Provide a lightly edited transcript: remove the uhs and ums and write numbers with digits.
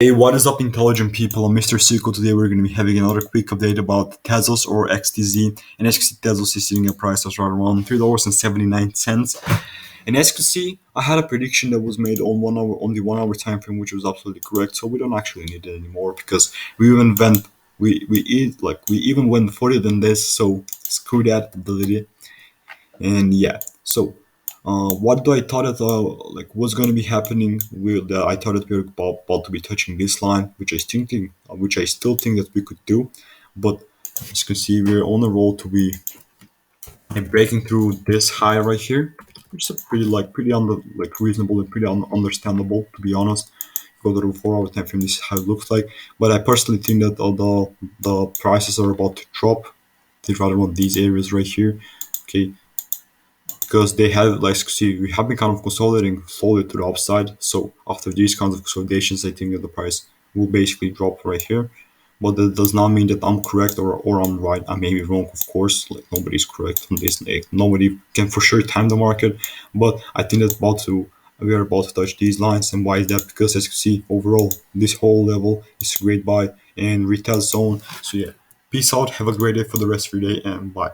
Hey, what is up, intelligent people? I'm Mr. Sicko. Today we're going to be having another quick update about Tezos or XTZ. And as you can see, Tezos is sitting at a price of right around $3.79. And as you can see, I had a prediction that was made on 1 hour, on the 1 hour time frame, which was absolutely correct. So we don't actually need it anymore because we even went, we even went further than this. So screw that ability. And yeah, so what do I thought that was going to be happening with I thought that we were about to be touching this line, which I still think that we could do, but as you can see, we're on a roll to be breaking through this high right here, which is a pretty reasonable and pretty understandable, to be honest. Go to the 4 hour time frame, this is how it looks like. But I personally think that the prices are about to drop. They rather want these areas right here. Okay, because they have, like, see, we have been kind of consolidating slowly to the upside. So after these kinds of consolidations, I think that the price will basically drop right here. But that does not mean that I'm correct or I'm right. I may be wrong, of course. Like, nobody's correct on this. Like, nobody can for sure time the market. But I think that we are about to touch these lines. And why is that? Because as you can see, overall, this whole level is a great buy and retest zone. So yeah, peace out. Have a great day for the rest of your day, and bye.